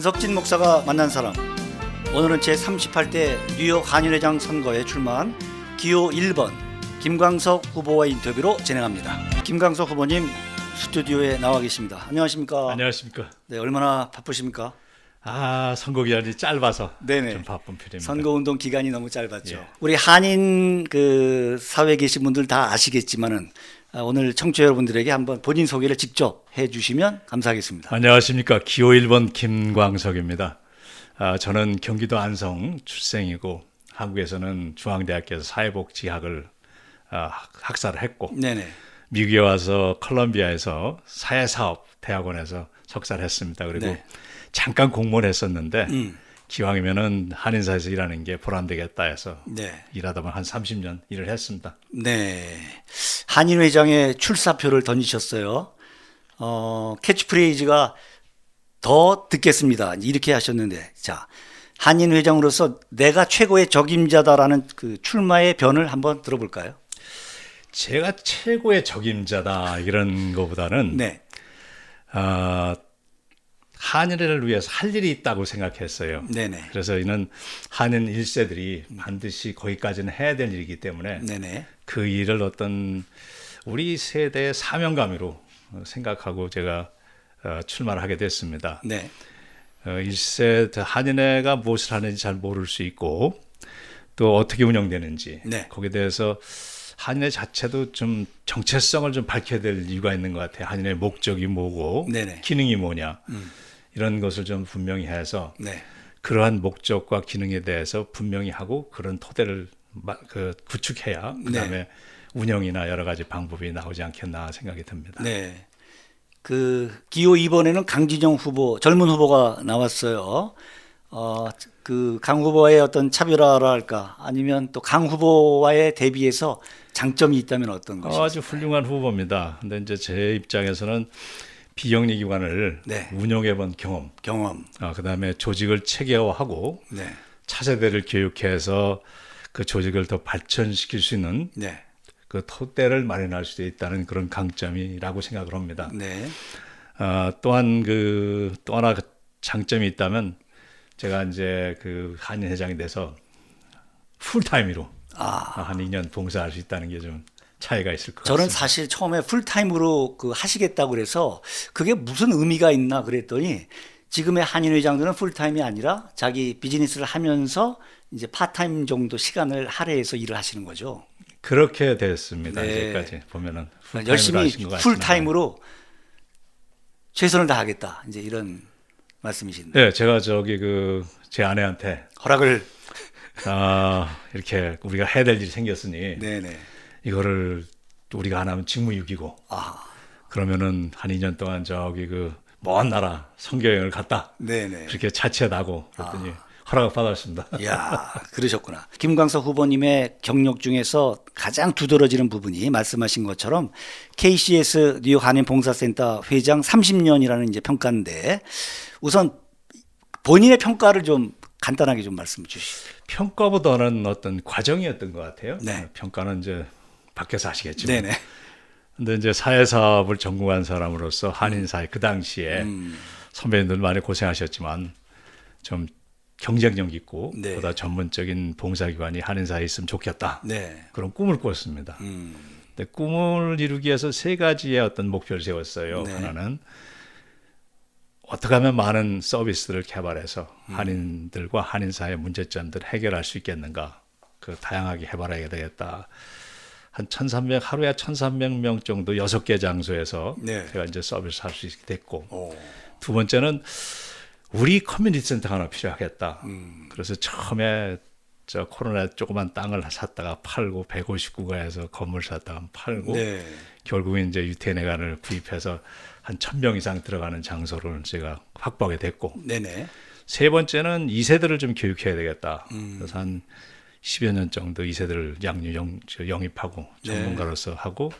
권석진 목사가 만난 사람. 오늘은 제38대 뉴욕 한인회장 선거에 출마한 기호 1번 김광석 후보와 인터뷰로 진행합니다. 김광석 후보님 스튜디오에 나와 계십니다. 안녕하십니까? 안녕하십니까? 네, 얼마나 바쁘십니까? 선거 기간이 짧아서 네네. 좀 바쁜 편입니다. 선거운동 기간이 너무 짧았죠. 예. 우리 한인 사회에 계신 분들 다 아시겠지만은 오늘 청취자 여러분들에게 한번 본인 소개를 직접 해주시면 감사하겠습니다. 안녕하십니까? 기호 1번 김광석입니다. 저는 경기도 안성 출생이고 한국에서는 중앙대학교에서 사회복지학을 학사를 했고 네네. 미국에 와서 컬럼비아에서 사회사업 대학원에서 석사를 했습니다. 그리고 네. 잠깐 공무원 했었는데 기왕이면은 한인사에서 일하는 게 보람되겠다 해서 네. 일하다 보면 한 30년 일을 했습니다. 네. 한인회장에 출사표를 던지셨어요. 캐치프레이즈가 더 듣겠습니다. 이렇게 하셨는데, 자, 한인회장으로서 내가 최고의 적임자다라는 그 출마의 변을 한번 들어볼까요? 제가 최고의 적임자다 이런 거보다는 네. 한인을 위해서 할 일이 있다고 생각했어요. 네네. 그래서 이는 한인 1세들이 반드시 거기까지는 해야 될 일이기 때문에 네네. 그 일을 어떤 우리 세대의 사명감으로 생각하고 제가 출마를 하게 됐습니다. 네. 1세 한인회가 무엇을 하는지 잘 모를 수 있고 또 어떻게 운영되는지 네. 거기에 대해서 한인회 자체도 좀 정체성을 좀 밝혀야 될 이유가 있는 것 같아요. 한인회 목적이 뭐고 네네. 기능이 뭐냐 이런 것을 좀 분명히 해서 네. 그러한 목적과 기능에 대해서 분명히 하고 그런 토대를 구축해야 그다음에 네. 운영이나 여러 가지 방법이 나오지 않겠나 생각이 듭니다. 네. 그 기호 2번에는 강진영 후보, 젊은 후보가 나왔어요. 그 강 후보와의 어떤 차별화랄까 아니면 또 강 후보와의 대비해서 장점이 있다면 어떤 것이죠? 아주 훌륭한 후보입니다. 근데 이제 제 입장에서는 비영리 기관을 네. 운영해본 경험, 그다음에 조직을 체계화하고 네. 차세대를 교육해서 그 조직을 더 발전시킬 수 있는 네. 그 토대를 마련할 수 있다는 그런 강점이라고 생각을 합니다. 네. 또한 또 하나 장점이 있다면 제가 이제 그 한인 회장이 돼서 풀타임으로 한 2년 봉사할 수 있다는 게 좀 차이가 있을 것 저는 같습니다. 사실 처음에 풀타임으로 하시겠다고 그래서 그게 무슨 의미가 있나 그랬더니 지금의 한인 회장들은 풀타임이 아니라 자기 비즈니스를 하면서 이제 파타임 정도 시간을 할애해서 일을 하시는 거죠. 그렇게 됐습니다. 네. 이제까지 보면은 풀타임으로 열심히 하신 것 같습니다. 풀타임으로 최선을 다하겠다. 이제 이런 말씀이신데. 네, 제가 제 아내한테 허락을. 이렇게 우리가 해야 될 일이 생겼으니 네네. 이거를 우리가 안 하면 직무유기고 그러면은 한 2년 동안 먼 나라 선교여행을 갔다. 네네. 그렇게 자체 나고 그랬더니 허락을 받았습니다. 이야, 그러셨구나. 김광석 후보님의 경력 중에서 가장 두드러지는 부분이 말씀하신 것처럼 KCS 뉴욕 한인 봉사센터 회장 30년이라는 이제 평가인데 우선 본인의 평가를 좀 간단하게 좀 말씀해 주시죠. 평가보다는 어떤 과정이었던 것 같아요. 네. 평가는 이제 밖에서 하시겠지만. 네네. 근데 이제 사회사업을 전공한 사람으로서 한인 사회 그 당시에 선배님들 많이 고생하셨지만 좀 경쟁력 있고 네. 보다 전문적인 봉사기관이 한인 사회에 있으면 좋겠다. 네. 그런 꿈을 꿨습니다. 근데 꿈을 이루기 위해서 3가지의 어떤 목표를 세웠어요. 네. 하나는 어떻게 하면 많은 서비스를 개발해서 한인들과 한인 사회의 문제점들을 해결할 수 있겠는가. 다양하게 해봐야 되겠다. 한 1,300, 하루에 1,300명 정도 6개 장소에서 네. 제가 이제 서비스 할 수 있게 됐고. 오. 두 번째는 우리 커뮤니티 센터가 하나 필요하겠다. 그래서 처음에 코로나 조그만 땅을 샀다가 팔고 159가에서 건물 샀다가 팔고 네. 결국은 이제 유태인회관을 구입해서 한 1,000명 이상 들어가는 장소를 제가 확보하게 됐고 네네. 세 번째는 2세들을 좀 교육해야 되겠다. 그래서 한 10여 년 정도 2세들을 영입하고 전문가로서 하고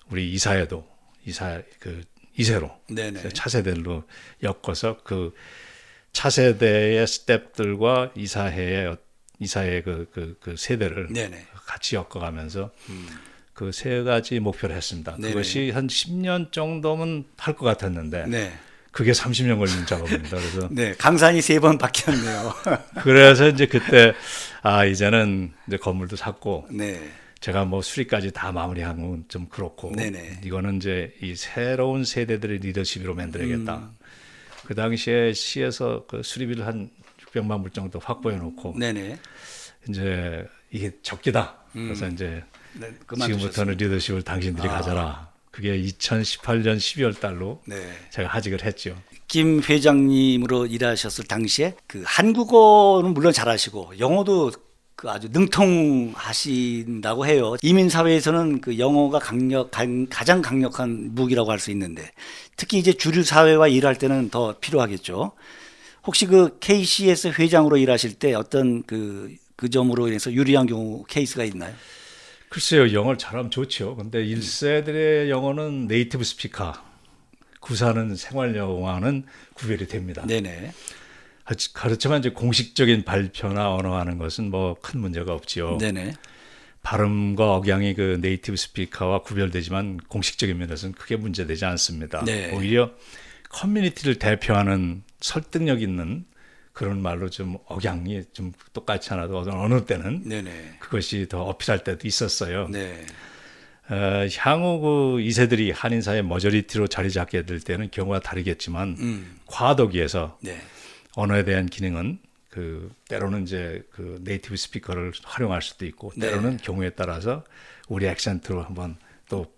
우리 이사회도 2세로 네네. 차세대로 엮어서 그 차세대의 스텝들과 이사회의 그 세대를 네네. 같이 엮어가면서 그 3가지 목표를 했습니다. 네네. 그것이 한 10년 정도면 할 것 같았는데 네. 그게 30년 걸린 작업입니다. 그래서 네, 강산이 3번 바뀌었네요. 그래서 이제 그때 이제는 이제 건물도 샀고 네, 제가 뭐 수리까지 다 마무리한 건 좀 그렇고 네네. 이거는 이제 이 새로운 세대들의 리더십으로 만들어야겠다. 그 당시에 시에서 그 수리비를 한 600만 불 정도 확보해 놓고 네네. 이제 이게 적기다. 그래서 이제 네, 지금부터는 리더십을 당신들이 가져라. 그게 2018년 12월 달로 네. 제가 하직을 했죠. 김 회장님으로 일하셨을 당시에 그 한국어는 물론 잘하시고 영어도 그 아주 능통하신다고 해요. 이민 사회에서는 그 영어가 가장 강력한 무기라고 할 수 있는데 특히 이제 주류 사회와 일할 때는 더 필요하겠죠. 혹시 그 KCS 회장으로 일하실 때 어떤 그 점으로 인해서 유리한 경우 케이스가 있나요? 글쎄요, 영어를 잘하면 좋죠. 근데 1세들의 영어는 네이티브 스피커, 구사는 생활 영어와는 구별이 됩니다. 네네. 그렇지만 이제 공식적인 발표나 언어하는 것은 뭐 큰 문제가 없지요. 네네. 발음과 억양이 그 네이티브 스피커와 구별되지만 공식적인 면에서는 크게 문제되지 않습니다. 네. 오히려 커뮤니티를 대표하는 설득력 있는 그런 말로 좀 억양이 좀 똑같지 않아도 어느 때는 네네. 그것이 더 어필할 때도 있었어요. 네. 향후 그 2세들이 한인사회 머저리티로 자리 잡게 될 때는 경우가 다르겠지만 과도기에서 네. 언어에 대한 기능은 그 때로는 이제 그 네이티브 스피커를 활용할 수도 있고 때로는 경우에 따라서 우리 액센트로 한번 또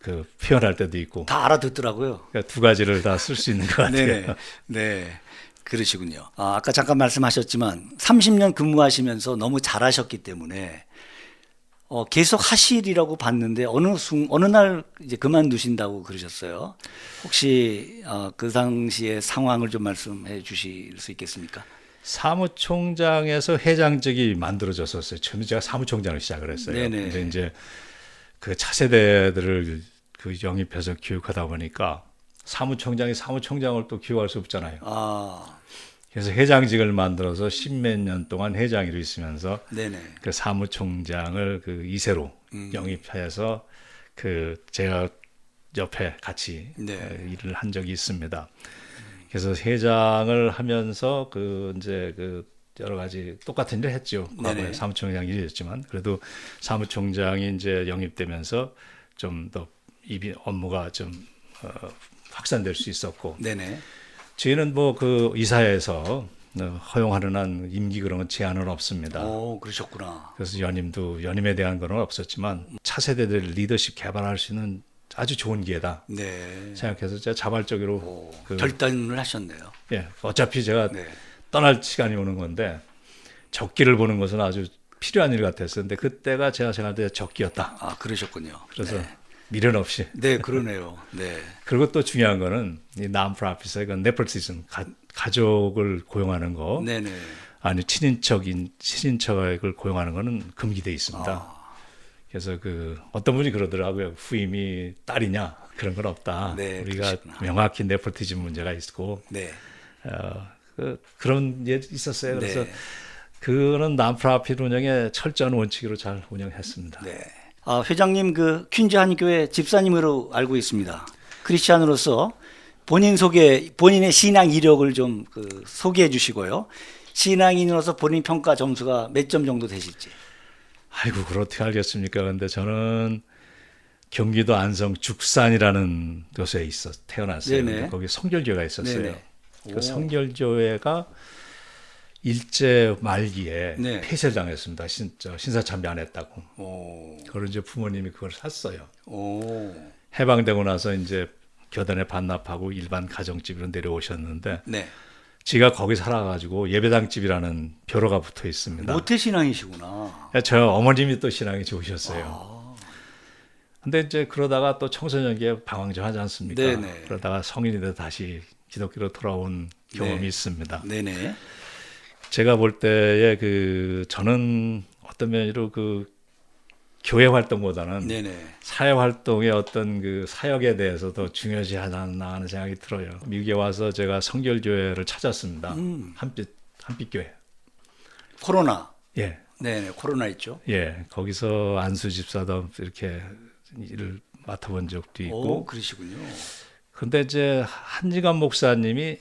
그 표현할 때도 있고 다 알아듣더라고요. 그러니까 두 가지를 다 쓸 수 있는 것 같아요. 네네. 네. 그러시군요. 아까 잠깐 말씀하셨지만 30년 근무하시면서 너무 잘하셨기 때문에 계속 하시리라고 봤는데 어느 날 이제 그만두신다고 그러셨어요. 혹시 그 당시의 상황을 좀 말씀해 주실 수 있겠습니까? 사무총장에서 회장직이 만들어졌었어요. 처음에 제가 사무총장을 시작을 했어요. 네네. 근데 이제 그 차세대들을 그 영입해서 교육하다 보니까 사무총장이 사무총장을 또 교육할 수 없잖아요. 아, 그래서 회장직을 만들어서 십몇 년 동안 회장으로 있으면서 네네. 그 사무총장을 그 2세로 영입해서 그 제가 옆에 같이 네. 일을 한 적이 있습니다. 그래서 회장을 하면서 그 이제 그 여러 가지 똑같은 일을 했죠. 과거에 네네. 사무총장 일이었지만 그래도 사무총장이 이제 영입되면서 좀 더 업무가 좀 확산될 수 있었고 네네. 저희는 뭐 그 이사회에서 허용하는 한 임기 그런 건 제한은 없습니다. 오, 그러셨구나. 그래서 연임에 대한 건 없었지만 차세대들 리더십 개발할 수 있는 아주 좋은 기회다 네. 생각해서 제가 자발적으로 결단을 하셨네요. 예, 어차피 제가 네. 떠날 시간이 오는 건데 적기를 보는 것은 아주 필요한 일 같았어요. 근데 그때가 제가 생각할 때 적기였다. 아, 그러셨군요. 그래서 네. 미련 없이. 네, 그러네요. 네. 그리고 또 중요한 거는 이 non-profit의 그 네포티즘 가족을 고용하는 거 네네. 아니 친인척을 고용하는 거는 금기돼 있습니다. 아. 그래서 그 어떤 분이 그러더라고요. 후임이 딸이냐 그런 건 없다. 네, 우리가 그러시구나. 명확히 네포티즘 문제가 있고 네. 그런 예 있었어요. 그래서 네. 그거는 non-profit 운영의 철저한 원칙으로 잘 운영했습니다. 네. 회장님 그 퀸즈 한교회 집사님으로 알고 있습니다. 크리스찬으로서 본인의 신앙 이력을 좀 소개해 주시고요. 신앙인으로서 본인 평가 점수가 몇 점 정도 되실지. 아이고, 그걸 어떻게 알겠습니까? 근데 저는 경기도 안성 죽산이라는 곳에 태어났어요. 네네. 거기 성결교회가 있었어요. 네네. 그 성결교회가 일제 말기에 네. 폐쇄를 당했습니다. 신사참배 안 했다고. 오. 그걸 이제 부모님이 그걸 샀어요. 오. 해방되고 나서 이제 교단에 반납하고 일반 가정집으로 내려오셨는데 네. 지가 거기 살아가지고 예배당집이라는 벼로가 붙어 있습니다. 모태 신앙이시구나. 저 어머님이 또 신앙이 좋으셨어요. 근데 이제 그러다가 또 청소년기에 방황좀 하지 않습니까? 네네. 그러다가 성인이 돼서 다시 기독교로 돌아온 경험이 네. 있습니다. 네네. 제가 볼 때에 저는 어떤 면으로 교회 활동보다는 네네. 사회 활동의 어떤 사역에 대해서 더 중요시 하나 하는 생각이 들어요. 미국에 와서 제가 성결교회를 찾았습니다. 한빛교회. 코로나. 예. 네네. 코로나 있죠. 예. 거기서 안수 집사도 이렇게 일을 맡아본 적도 있고. 오, 그러시군요. 근데 이제 한지관 목사님이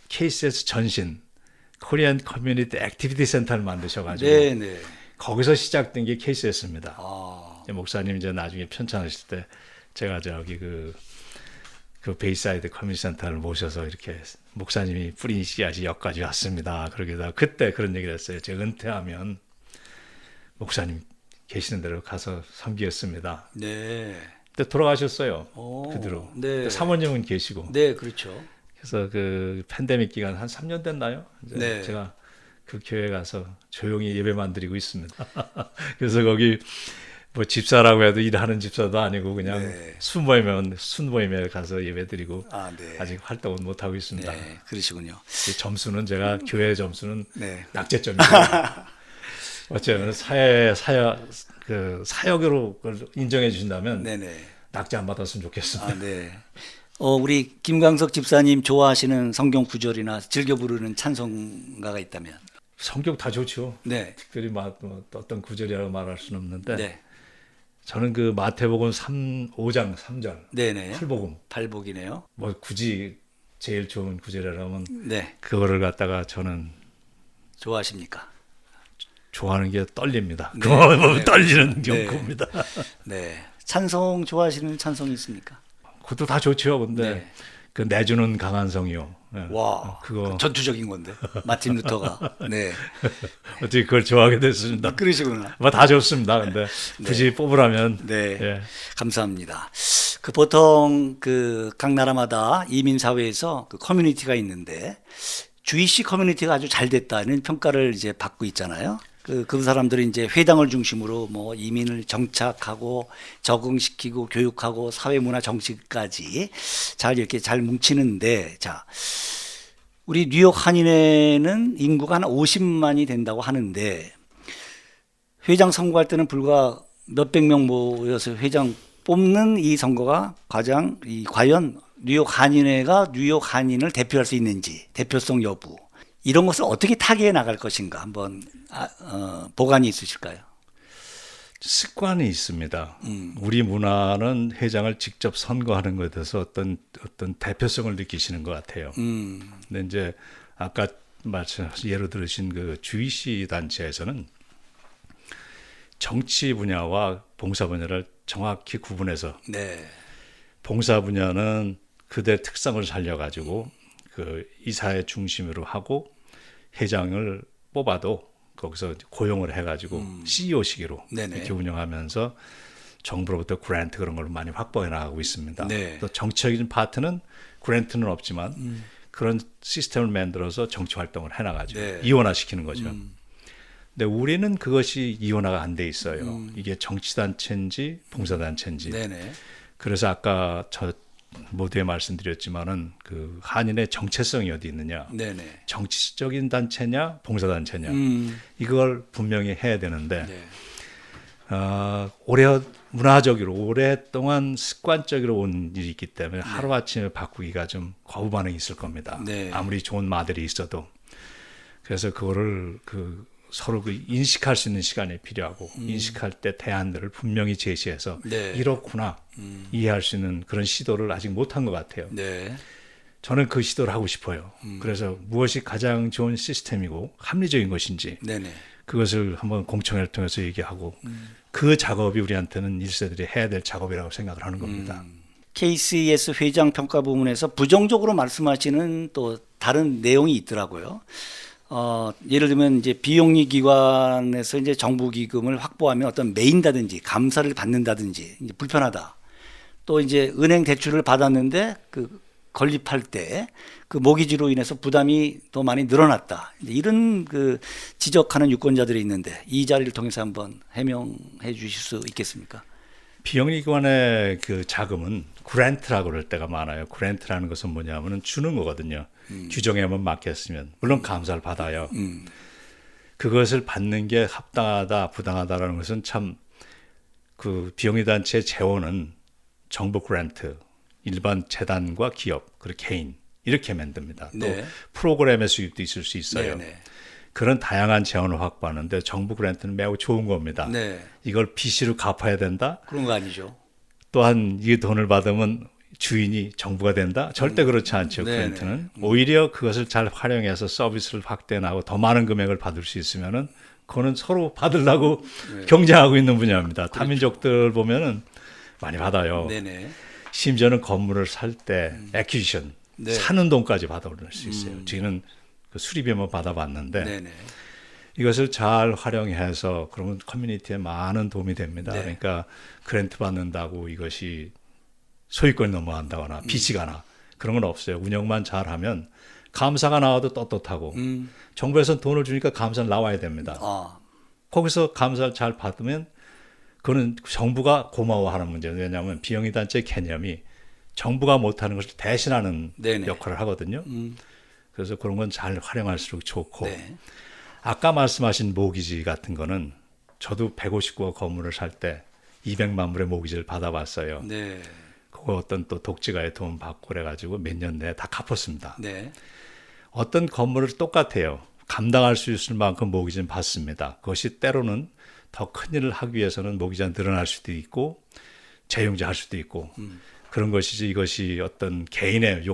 KCS 전신 코리안 커뮤니티 액티비티 센터를 만드셔가지고 네, 네. 거기서 시작된 게 KCS입니다. 아, 목사님 이제 나중에 편찮으실 때 제가 저기 그 베이사이드 커뮤니티 센터를 모셔서 이렇게 목사님이 뿌린 씨앗이 여기까지 왔습니다. 그러기다 그때 그런 얘기를 했어요. 제가 은퇴하면 목사님 계시는 대로 가서 섬기겠습니다. 네. 그때 돌아가셨어요. 오, 그대로. 네. 사모님은 계시고. 네, 그렇죠. 그래서 그 팬데믹 기간 한 3년 됐나요? 이제 네. 제가 그 교회 가서 조용히 예배만 드리고 있습니다. 그래서 거기 뭐 집사라고 해도 일하는 집사도 아니고 그냥 네. 순모임에 가서 예배 드리고 아, 네. 아직 활동은 못 하고 있습니다. 네, 그러시군요. 이 점수는 제가 교회 점수는 네. 낙제점입니다. 어쩌면 사역으로 그걸 인정해 주신다면 네네. 낙제 안 받았으면 좋겠습니다. 아, 네. 우리 김광석 집사님 좋아하시는 성경 구절이나 즐겨 부르는 찬송가가 있다면? 성경 다 좋죠. 네. 특별히 뭐 어떤 구절이라고 말할 수는 없는데 네. 저는 그 마태복음 5장 3절 네네. 팔복음 팔복이네요. 뭐 굳이 제일 좋은 구절이라면 네. 그거를 갖다가 저는 좋아하십니까? 좋아하는 게 떨립니다. 네. 그만 네. 떨리는 네. 경우입니다. 네. 찬송 좋아하시는 찬송이 있습니까? 그것도 다 좋죠. 근데 네. 그 내주는 강한 성이요. 네. 와, 그거 전투적인 건데. 마틴 루터가. 네. 어떻게 그걸 좋아하게 됐습니다. 그러시구나. 뭐 다 좋습니다. 근데 굳이 뽑으라면 네. 예. 감사합니다. 그 보통 그 각 나라마다 이민 사회에서 그 커뮤니티가 있는데 주이시 커뮤니티가 아주 잘 됐다는 평가를 이제 받고 있잖아요. 그 사람들이 이제 회당을 중심으로 뭐 이민을 정착하고 적응시키고 교육하고 사회문화 정치까지 잘 이렇게 잘 뭉치는데, 자, 우리 뉴욕 한인회는 인구가 한 50만이 된다고 하는데 회장 선거할 때는 불과 몇백 명 모여서 회장 뽑는 이 선거가 과연 뉴욕 한인회가 뉴욕 한인을 대표할 수 있는지, 대표성 여부, 이런 것을 어떻게 타개해 나갈 것인가 한번 보관이 있으실까요? 습관이 있습니다. 우리 문화는 회장을 직접 선거하는 것에 대해서 어떤 대표성을 느끼시는 것 같아요. 근데 이제 아까 예로 들으신 그 주이시 단체에서는 정치 분야와 봉사 분야를 정확히 구분해서 네. 봉사 분야는 그들의 특성을 살려가지고 그 이사회 중심으로 하고 회장을 뽑아도 거기서 고용을 해가지고 CEO식으로 네네. 이렇게 운영하면서 정부로부터 그랜트 그런 걸 많이 확보해 나가고 있습니다. 네. 또 정치적인 파트는 그랜트는 없지만 그런 시스템을 만들어서 정치 활동을 해나가지고 네. 이원화시키는 거죠. 근데 우리는 그것이 이원화가 안 돼 있어요. 이게 정치단체인지 봉사단체인지. 네네. 그래서 아까 저 모두에 말씀드렸지만은 그 한인의 정체성이 어디 있느냐, 네네. 정치적인 단체냐, 봉사단체냐, 이걸 분명히 해야 되는데 네. 문화적으로 오랫동안 습관적으로 온 일이 있기 때문에 하루아침에 바꾸기가 좀 거부 반응이 있을 겁니다. 네. 아무리 좋은 말들이 있어도. 그래서 그거를 서로 인식할 수 있는 시간이 필요하고 인식할 때 대안들을 분명히 제시해서 네. 이렇구나 이해할 수 있는 그런 시도를 아직 못한 것 같아요. 네. 저는 그 시도를 하고 싶어요. 그래서 무엇이 가장 좋은 시스템이고 합리적인 것인지 네네. 그것을 한번 공청회를 통해서 얘기하고 그 작업이 우리한테는 1세들이 해야 될 작업이라고 생각을 하는 겁니다. KCS 회장 평가 부문에서 부정적으로 말씀하시는 또 다른 내용이 있더라고요. 예를 들면 이제 비영리 기관에서 이제 정부 기금을 확보하면 어떤 메인다든지 감사를 받는다든지 이제 불편하다. 또 이제 은행 대출을 받았는데 그 건립할 때 그 모기지로 인해서 부담이 더 많이 늘어났다. 이제 이런 그 지적하는 유권자들이 있는데 이 자리를 통해서 한번 해명해 주실 수 있겠습니까? 비영리기관의 그 자금은 그랜트라고 그럴 때가 많아요. 그랜트라는 것은 뭐냐면은 주는 거거든요. 규정에만 맞겠으면 물론 감사를 받아요. 그것을 받는 게 합당하다, 부당하다라는 것은 참 그 비영리 단체 재원은 정부 그랜트, 일반 재단과 기업, 그리고 개인 이렇게 만듭니다. 네. 또 프로그램의 수입도 있을 수 있어요. 네네. 그런 다양한 재원을 확보하는데 정부 그랜트는 매우 좋은 겁니다. 네. 이걸 빚으로 갚아야 된다. 그런 거 아니죠. 또한 이 돈을 받으면 주인이 정부가 된다? 절대 그렇지 않죠. 네네. 그랜트는 오히려 그것을 잘 활용해서 서비스를 확대 나가고 더 많은 금액을 받을 수 있으면은 그거는 서로 받으려고 경쟁하고 있는 분야입니다. 타민족들 보면은 많이 받아요. 네네. 심지어는 건물을 살 때 액퀴지션 네. 사는 돈까지 받아올 수 있어요. 저희는 그 수리비만 받아봤는데 네네. 이것을 잘 활용해서 그러면 커뮤니티에 많은 도움이 됩니다. 네. 그러니까 그랜트 받는다고 이것이 소유권이 넘어간다거나 빚이거나 그런 건 없어요. 운영만 잘하면 감사가 나와도 떳떳하고 정부에서 돈을 주니까 감사는 나와야 됩니다. 아, 거기서 감사를 잘 받으면 그거는 정부가 고마워하는 문제예요. 왜냐하면 비영리 단체 개념이 정부가 못하는 것을 대신하는 네네. 역할을 하거든요. 그래서 그런 건 잘 활용할수록 좋고 네. 아까 말씀하신 모기지 같은 거는 저도 159억 건물을 살 때 200만 불의 모기지를 받아봤어요. 네. 그거 어떤 또 독지가의 도움 받고 그래가지고 몇 년 내에 다 갚았습니다. 네. 어떤 건물을 똑같아요. 감당할 수 있을 만큼 모기지는 받습니다. 그것이 때로는 더 큰 일을 하기 위해서는 모기지가 늘어날 수도 있고 재용자 할 수도 있고 그런 것이지 이것이 어떤 개인의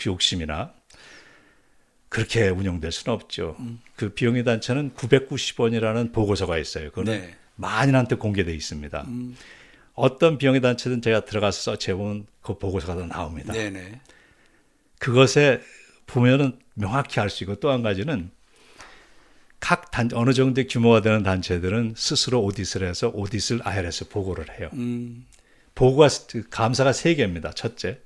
욕심이나 그렇게 운영될 수는 없죠. 그 비영리 단체는 990원이라는 보고서가 있어요. 그거는 네. 만인한테 공개되어 있습니다. 어떤 비영리 단체든 제가 들어가서 서치해보면 그 보고서가 다 나옵니다. 네네. 그것에 보면은 명확히 알 수 있고 또 한 가지는 각 어느 정도의 규모가 되는 단체들은 스스로 오디트를 해서 오디트를 IRS 보고를 해요. 보고가 감사가 세 개입니다. 첫째,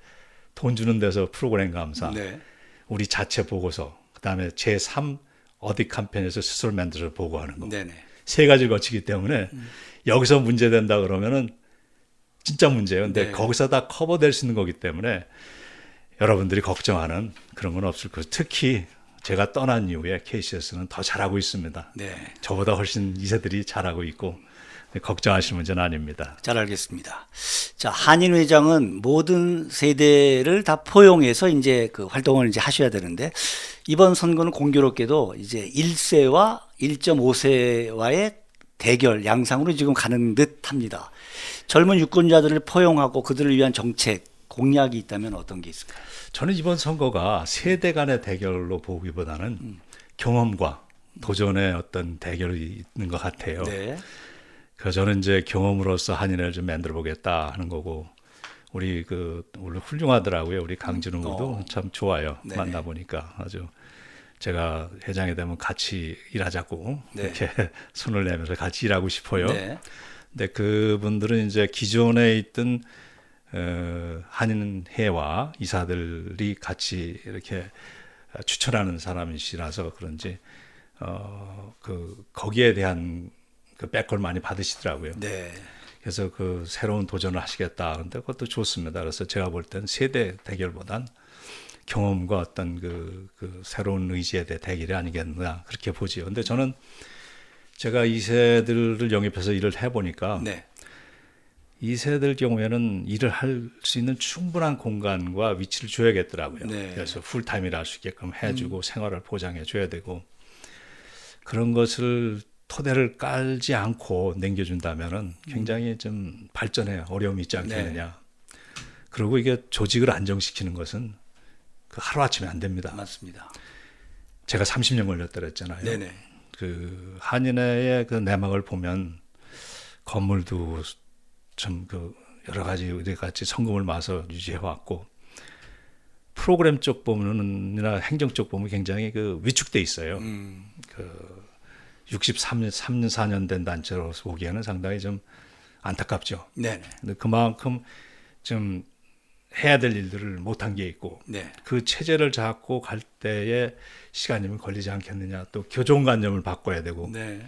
돈 주는 데서 프로그램 감사, 네. 우리 자체 보고서, 그다음에 제3 어디 캠페인에서 스스로 만들어서 보고하는 거. 네네. 세 가지를 거치기 때문에 여기서 문제된다 그러면은 진짜 문제예요. 근데 네. 거기서 다 커버될 수 있는 거기 때문에 여러분들이 걱정하는 그런 건 없을 거예요. 특히 제가 떠난 이후에 KCS는 더 잘하고 있습니다. 네. 저보다 훨씬 이세들이 잘하고 있고 걱정하실 문제는 아닙니다. 잘 알겠습니다. 자, 한인 회장은 모든 세대를 다 포용해서 이제 그 활동을 이제 하셔야 되는데 이번 선거는 공교롭게도 이제 1세와 1.5세와의 대결 양상으로 지금 가는 듯 합니다. 젊은 유권자들을 포용하고 그들을 위한 정책, 공약이 있다면 어떤 게 있을까요? 저는 이번 선거가 세대 간의 대결로 보기보다는 경험과 도전의 어떤 대결이 있는 것 같아요. 네. 그래서 저는 이제 경험으로서 한인회를 좀 만들어 보겠다 하는 거고 우리 훌륭하더라고요. 우리 강진우 의원도 참 좋아요. 네네. 만나 보니까 아주 제가 회장이 되면 같이 일하자고 네. 이렇게 손을 내면서 같이 일하고 싶어요. 네. 근데 그분들은 이제 기존에 있던 한인회와 이사들이 같이 이렇게 추천하는 사람이시라서 그런지 거기에 대한 그 백걸 많이 받으시더라고요. 네. 그래서 그 새로운 도전을 하시겠다. 근데 그것도 좋습니다. 그래서 제가 볼 땐 세대 대결보단 경험과 어떤 그 새로운 의지에 대한 대결이 아니겠나 그렇게 보지요. 근데 저는 제가 2세들을 영입해서 일을 해보니까 네. 2세들 경우에는 일을 할 수 있는 충분한 공간과 위치를 줘야겠더라고요. 네. 그래서 풀타임이라 할 수 있게끔 해주고 생활을 보장해 줘야 되고 그런 것을 토대를 깔지 않고 남겨준다면은 굉장히 좀 발전에 어려움이 있지 않겠느냐. 네. 그리고 이게 조직을 안정시키는 것은 그 하루아침에 안 됩니다. 맞습니다. 제가 30년 걸렸다 그랬잖아요. 네네. 그 한인회의 그 내막을 보면 건물도 참 그 여러 가지 우리 같이 성금을 마서 유지해 왔고 프로그램 쪽 보면이나 행정 쪽 보면 굉장히 그 위축돼 있어요. 그 63년, 3년, 4년 된 단체로서 보기에는 상당히 좀 안타깝죠. 네네. 근데 그만큼 좀 해야 될 일들을 못한 게 있고 네. 그 체제를 잡고 갈 때에 시간이 좀 걸리지 않겠느냐. 또 교종관념을 바꿔야 되고 네.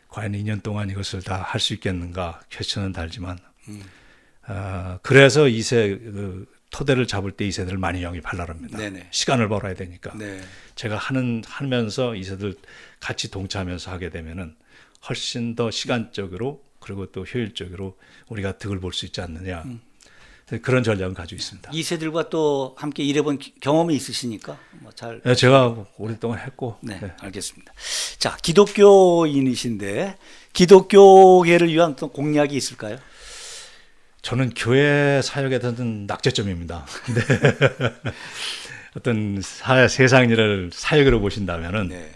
과연 2년 동안 이것을 다 할 수 있겠는가 퀘스천은 달지만 그래서 2세 그 토대를 잡을 때 2세들을 많이 영입하려고 합니다. 네네. 시간을 벌어야 되니까. 네. 제가 하면서 2세들 같이 동참하면서 하게 되면은 훨씬 더 시간적으로 그리고 또 효율적으로 우리가 득을 볼 수 있지 않느냐. 그런 전략을 가지고 있습니다. 2세들과 또 함께 일해본 경험이 있으시니까 잘. 네, 제가 오랫동안 했고. 네, 네. 알겠습니다. 자, 기독교인이신데 기독교계를 위한 또 공약이 있을까요? 저는 교회 사역에 대한 낙제점입니다. 근데 어떤 세상 일을 사역으로 보신다면은 네.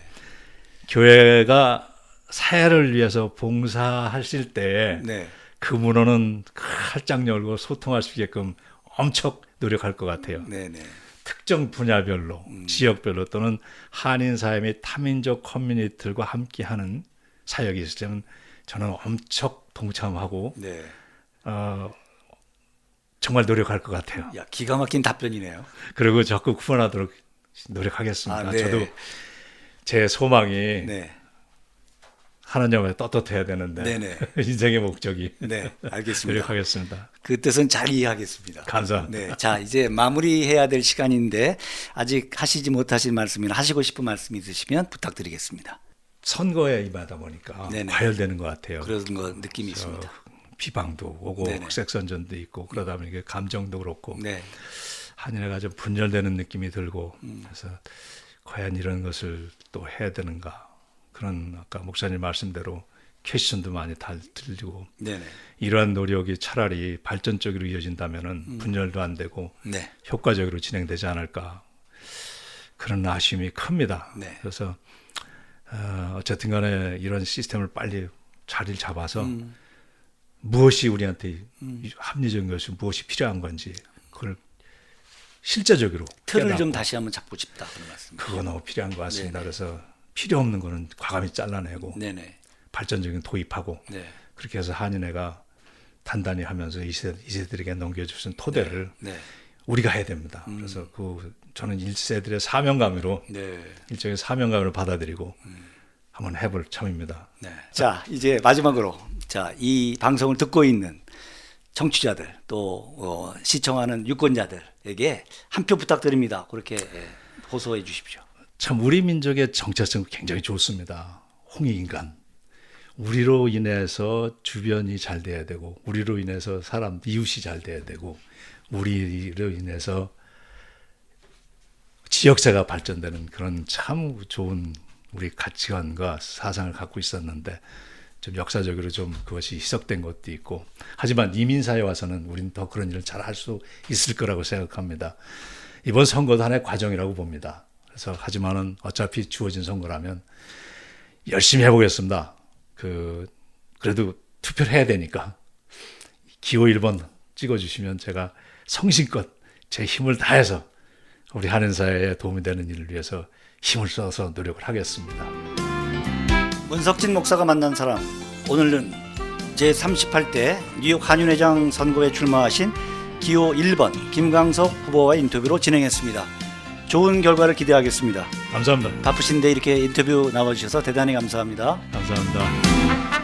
교회가 사회를 위해서 봉사하실 때 네. 그 문호는 활짝 열고 소통할 수 있게끔 엄청 노력할 것 같아요. 네. 네. 특정 분야별로, 지역별로 또는 한인 사회 및 타민족 커뮤니티들과 함께하는 사역이 있으면 저는 엄청 동참하고 네. 정말 노력할 것 같아요. 야, 기가 막힌 답변이네요. 그리고 적극 후원하도록 노력하겠습니다. 아, 네. 저도 제 소망이 네. 하나님에 떳떳해야 되는데 네네. 인생의 목적이 네, 알겠습니다. 노력하겠습니다. 그 뜻은 잘 이해하겠습니다. 감사합니다. 네, 자 이제 마무리해야 될 시간인데 아직 하시지 못하신 말씀이나 하시고 싶은 말씀이 있으시면 부탁드리겠습니다. 선거에 임하다 보니까 네네. 과열되는 것 같아요. 그런 거 느낌이 있습니다. 비방도 오고 네네. 흑색선전도 있고 그러다 보니까 감정도 그렇고 네, 한인회가 좀 분열되는 느낌이 들고 그래서 과연 이런 것을 또 해야 되는가 그런 아까 목사님 말씀대로 퀘스천도 많이 들리고 네네, 이러한 노력이 차라리 발전적으로 이어진다면은 분열도 안 되고 네, 효과적으로 진행되지 않을까 그런 아쉬움이 큽니다. 네. 그래서 어쨌든 간에 이런 시스템을 빨리 자리를 잡아서 무엇이 우리한테 합리적인 것이 무엇이 필요한 건지 그걸 실제적으로 틀을 깨닫고 좀 다시 한번 잡고 싶다 그런 말씀. 그거 너무 필요한 것 같습니다. 네네. 그래서 필요 없는 거는 과감히 잘라내고 네네, 발전적인 도입하고 네, 그렇게 해서 한인회가 단단히 하면서 이세들에게 넘겨줄 수 있는 토대를 네, 우리가 해야 됩니다. 그래서 저는 1세들의 사명감으로 네. 일종의 사명감을 받아들이고 한번 해볼 참입니다. 네. 자, 이제 마지막으로 자, 이 방송을 듣고 있는 청취자들 또 시청하는 유권자들에게 한 표 부탁드립니다. 그렇게 호소해 주십시오. 참 우리 민족의 정체성 굉장히 좋습니다. 홍익인간. 우리로 인해서 주변이 잘 돼야 되고 우리로 인해서 사람 이웃이 잘 돼야 되고 우리로 인해서 지역사가 발전되는 그런 참 좋은 우리 가치관과 사상을 갖고 있었는데 좀 역사적으로 좀 그것이 희석된 것도 있고 하지만 이민사회 와서는 우리는 더 그런 일을 잘 할 수 있을 거라고 생각합니다. 이번 선거도 하나의 과정이라고 봅니다. 그래서 하지만은 어차피 주어진 선거라면 열심히 해보겠습니다. 그래도 투표를 해야 되니까 기호 1번 찍어주시면 제가 성심껏 제 힘을 다해서 우리 한인사회에 도움이 되는 일을 위해서 힘을 써서 노력을 하겠습니다. 문석진 목사가 만난 사람, 오늘은 제38대 뉴욕 한인회장 선거에 출마하신 기호 1번 김광석 후보와 인터뷰로 진행했습니다. 좋은 결과를 기대하겠습니다. 감사합니다. 바쁘신데 이렇게 인터뷰 나와주셔서 대단히 감사합니다. 감사합니다.